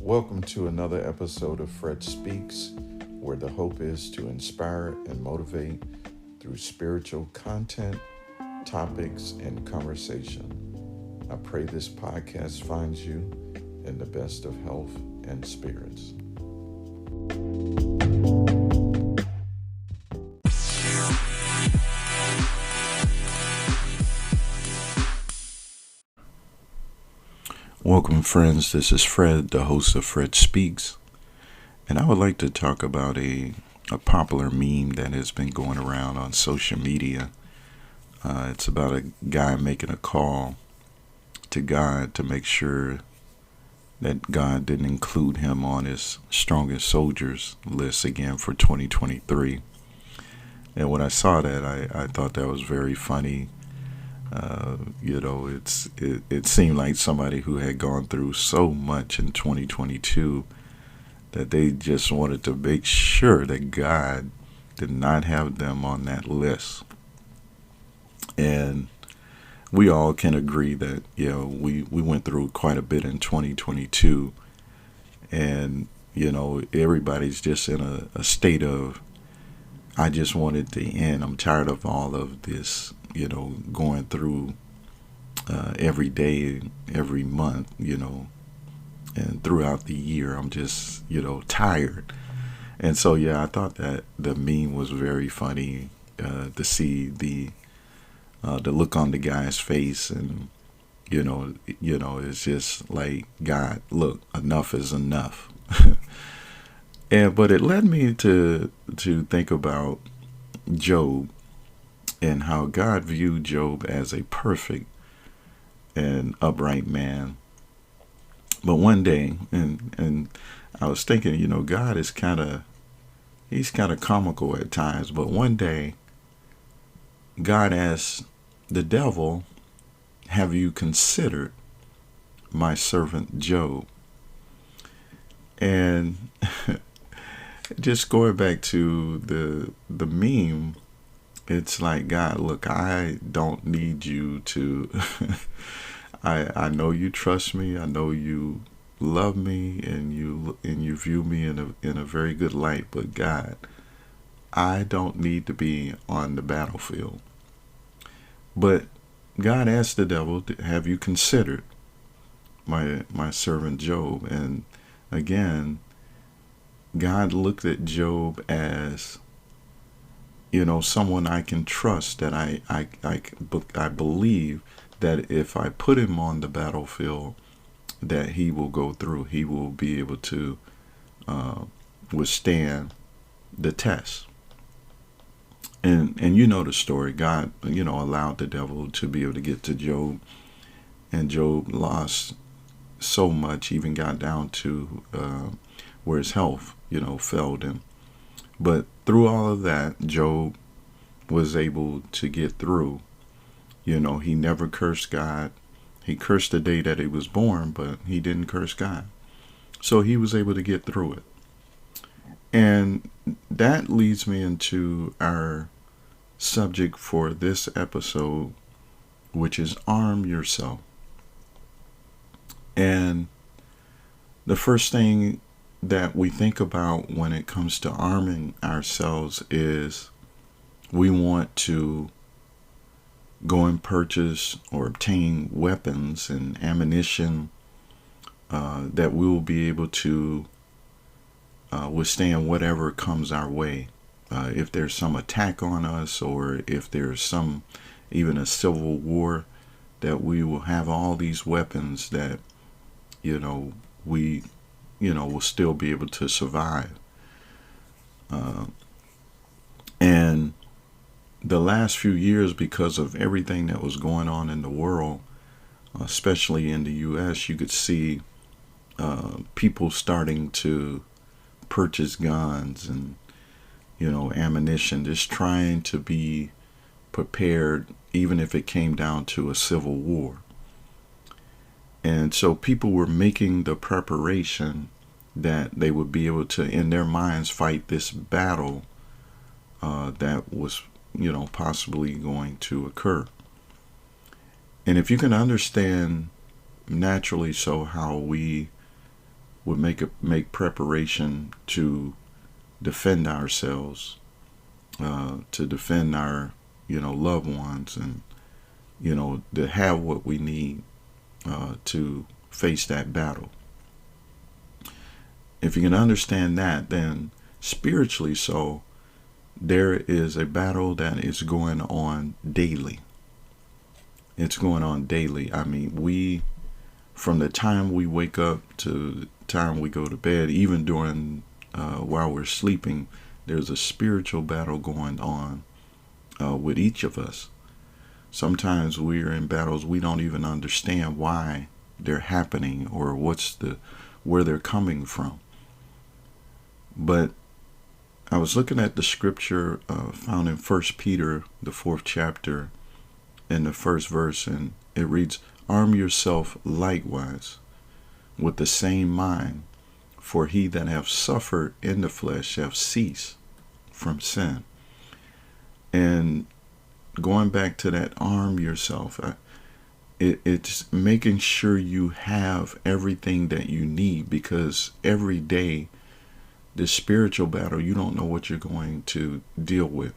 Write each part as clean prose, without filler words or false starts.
Welcome to another episode of Fred Speaks, where the hope is to inspire and motivate through spiritual content, topics, and conversation. I pray this podcast finds you in the best of health and spirits. Welcome, friends. This is Fred, the host of Fred Speaks, and I would like to talk about a popular meme that has been going around on social media. It's about a guy making a call to God to make sure that God didn't include him on his strongest soldiers list again for 2023. And when I saw that, I thought that was very funny. It seemed like somebody who had gone through so much in 2022 that they just wanted to make sure that God did not have them on that list. And we all can agree that, we went through quite a bit in 2022. And, everybody's just in a state of, I just wanted to end. I'm tired of all of this, going through every day, every month, and throughout the year. I'm just, tired. And so, I thought that the meme was very funny to see the look on the guy's face. And, it's just like, God, look, enough is enough. But it led me to think about Job and how God viewed Job as a perfect and upright man. But one day, and I was thinking, God is he's kind of comical at times. But one day, God asked the devil, "Have you considered my servant Job?" And just going back to the meme, it's like, God, look, I don't need you to I know you trust me. I know you love me, and you view me in a very good light. But God, I don't need to be on the battlefield. But God asked the devil, "Have you considered my servant Job?" And again, God looked at Job as, someone I can trust, that I believe that if I put him on the battlefield, that he will go through. He will be able to withstand the test. And the story. God, allowed the devil to be able to get to Job, and Job lost so much, even got down to where his health, failed him. But through all of that, Job was able to get through. He never cursed God. He cursed the day that he was born, but he didn't curse God. So he was able to get through it. And that leads me into our subject for this episode, which is arm yourself. And the first thing that we think about when it comes to arming ourselves is we want to go and purchase or obtain weapons and ammunition that we will be able to withstand whatever comes our way. If there's some attack on us, or if there's even a civil war, that we will have all these weapons that, we will still be able to survive. And the last few years, because of everything that was going on in the world, especially in the U.S., you could see people starting to purchase guns and, ammunition, just trying to be prepared, even if it came down to a civil war. And so people were making the preparation that they would be able to, in their minds, fight this battle that was, possibly going to occur. And if you can understand naturally so how we would make preparation to defend ourselves, to defend our loved ones, and to have what we need to face that battle. If you can understand that, then spiritually, so there is a battle that is going on daily. It's going on daily. I mean, from the time we wake up to the time we go to bed, even during while we're sleeping, there's a spiritual battle going on with each of us. Sometimes we're in battles we don't even understand why they're happening or where they're coming from. But I was looking at the scripture found in 1 Peter, the 4th chapter, in the 1st verse, and it reads, "Arm yourself likewise with the same mind, for he that hath suffered in the flesh shall cease from sin." And going back to that, arm yourself, it's making sure you have everything that you need, because every day, this spiritual battle, you don't know what you're going to deal with.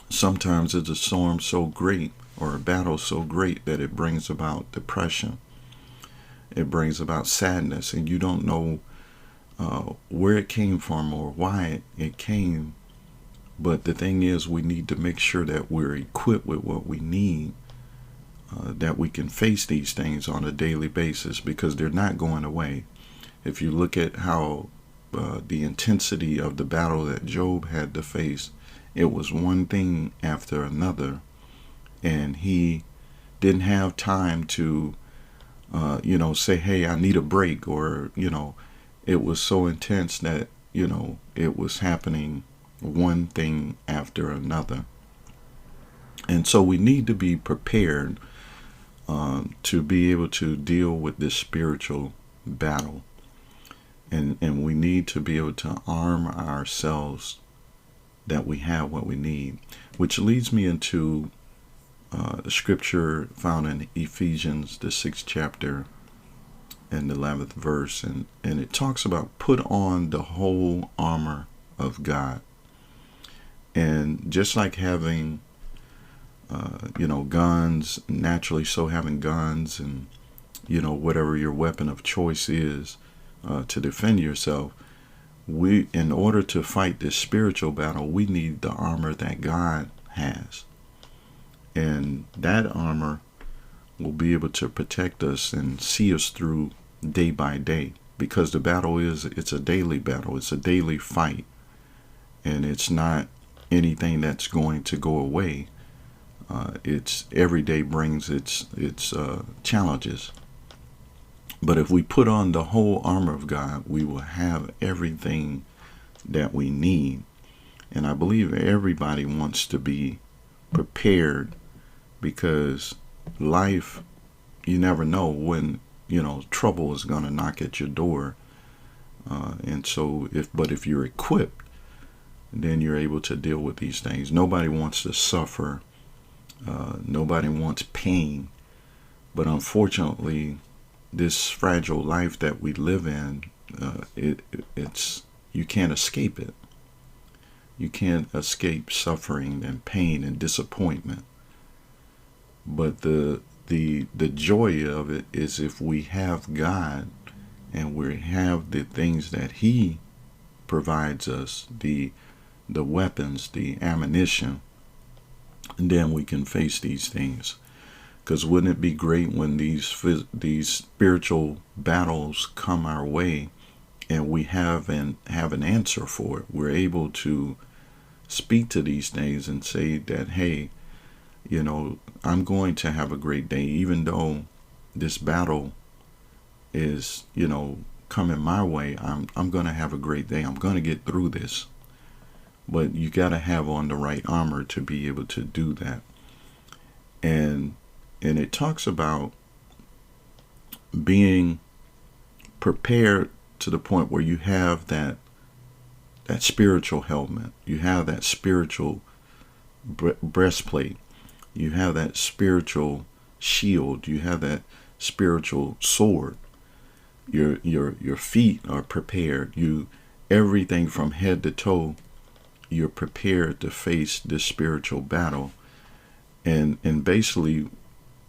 Sometimes it's a storm so great or a battle so great that it brings about depression. It brings about sadness, and you don't know where it came from or why it came. But the thing is, we need to make sure that we're equipped with what we need, that we can face these things on a daily basis, because they're not going away. If you look at how the intensity of the battle that Job had to face, it was one thing after another, and he didn't have time to say, hey, I need a break, or it was so intense that it was happening one thing after another. And so we need to be prepared to be able to deal with this spiritual battle. And we need to be able to arm ourselves that we have what we need, which leads me into the scripture found in Ephesians, the 6th chapter and the 11th verse. And it talks about put on the whole armor of God. And just like having, guns, naturally so having guns and, whatever your weapon of choice is, to defend yourself, in order to fight this spiritual battle, we need the armor that God has. And that armor will be able to protect us and see us through day by day, because the battle it's a daily battle. It's a daily fight, and it's not anything that's going to go away. It's every day brings its challenges. But if we put on the whole armor of God, we will have everything that we need. And I believe everybody wants to be prepared, because life, you never know when, trouble is going to knock at your door. And so if you're equipped, then you're able to deal with these things. Nobody wants to suffer. Nobody wants pain. But unfortunately, this fragile life that we live in, it's you can't escape it. You can't escape suffering and pain and disappointment. But the joy of it is if we have God and we have the things that He provides us, the weapons, the ammunition, and then we can face these things. Because wouldn't it be great when these spiritual battles come our way and we have an answer for it? We're able to speak to these things and say that, hey, I'm going to have a great day, even though this battle is, coming my way. I'm going to have a great day. I'm going to get through this. But you got to have on the right armor to be able to do that. And it talks about being prepared to the point where you have that spiritual helmet. You have that spiritual breastplate. You have that spiritual shield. You have that spiritual sword. Your feet are prepared. Everything from head to toe, you're prepared to face this spiritual battle. And basically,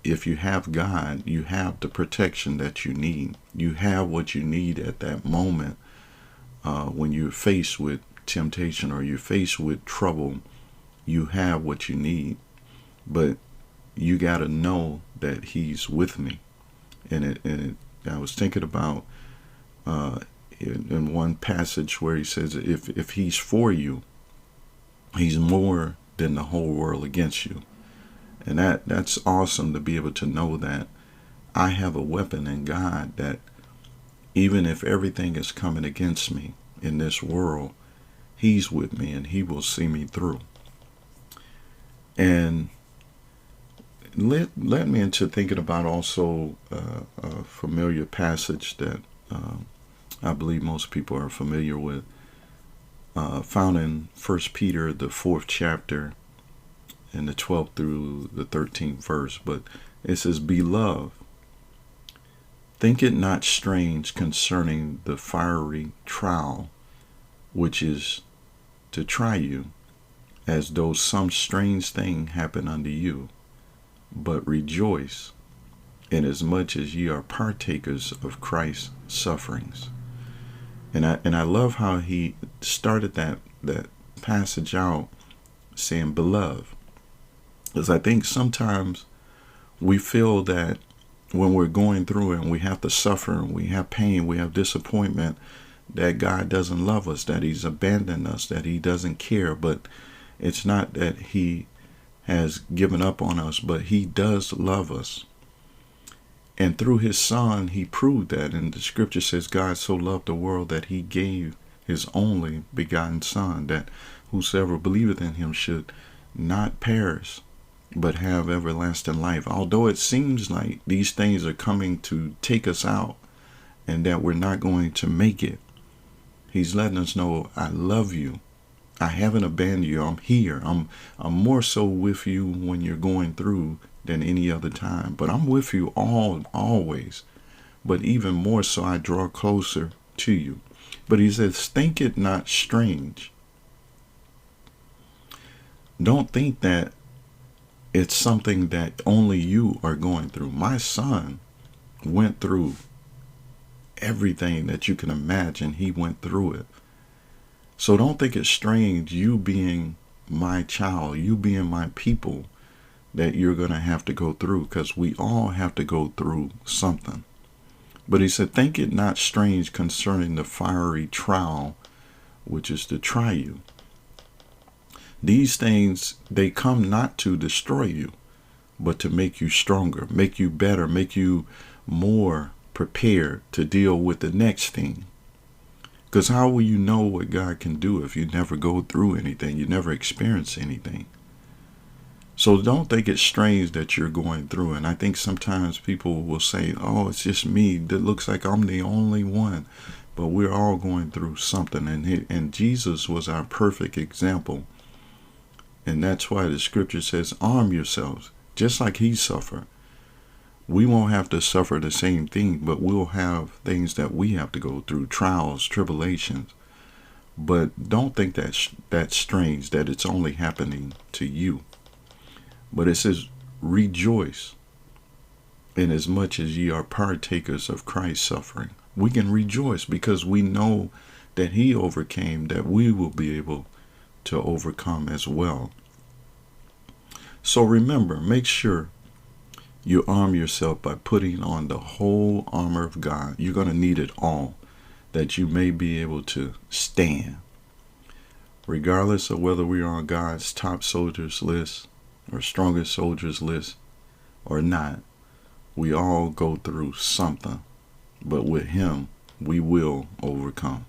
if you have God, you have the protection that you need. You have what you need at that moment when you're faced with temptation or you're faced with trouble. You have what you need, but you got to know that He's with me. And I was thinking about in one passage where He says, if He's for you, He's more than the whole world against you. And that's awesome to be able to know that I have a weapon in God, that even if everything is coming against me in this world, He's with me and He will see me through. And led me into thinking about also a familiar passage that I believe most people are familiar with, found in 1 Peter, the 4th chapter, in the 12th through the 13th verse. But it says, "Beloved, think it not strange concerning the fiery trial which is to try you, as though some strange thing happened unto you. But rejoice, inasmuch as ye are partakers of Christ's sufferings." And I love how he started that passage out saying, "Beloved," because I think sometimes we feel that when we're going through it and we have to suffer and we have pain, we have disappointment, that God doesn't love us, that He's abandoned us, that He doesn't care. But it's not that He has given up on us, but He does love us. And through His Son, He proved that. And the scripture says, God so loved the world that He gave His only begotten Son, that whosoever believeth in Him should not perish, but have everlasting life. Although it seems like these things are coming to take us out and that we're not going to make it, He's letting us know, I love you. I haven't abandoned you. I'm here. I'm more so with you when you're going through than any other time. But I'm with you always. But even more so, I draw closer to you. But He says, think it not strange. Don't think that it's something that only you are going through. My son went through everything that you can imagine. He went through it. So don't think it's strange, you being my child, you being my people, that you're going to have to go through, because we all have to go through something. But He said, think it not strange concerning the fiery trial, which is to try you. These things, they come not to destroy you, but to make you stronger, make you better, make you more prepared to deal with the next thing. Because how will you know what God can do if you never go through anything, you never experience anything? So don't think it's strange that you're going through. And I think sometimes people will say, oh, it's just me. That looks like I'm the only one. But we're all going through something. And Jesus was our perfect example. And that's why the scripture says, arm yourselves, just like He suffered. We won't have to suffer the same thing, but we'll have things that we have to go through, trials, tribulations. But don't think that's strange, that it's only happening to you. But it says, rejoice, inasmuch as ye are partakers of Christ's suffering. We can rejoice because we know that He overcame, that we will be able to overcome as well. So remember, make sure you arm yourself by putting on the whole armor of God. You're going to need it all, that you may be able to stand. Regardless of whether we are on God's top soldiers list or strongest soldiers list or not, we all go through something. But with Him, we will overcome.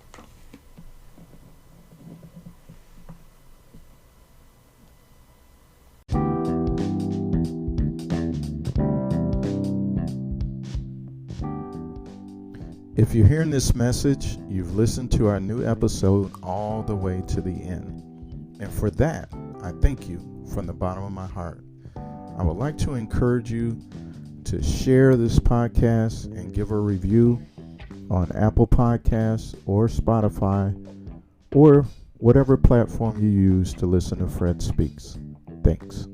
If you're hearing this message, you've listened to our new episode all the way to the end. And for that, I thank you from the bottom of my heart. I would like to encourage you to share this podcast and give a review. on Apple Podcasts or Spotify or whatever platform you use to listen to Fred Speaks. Thanks.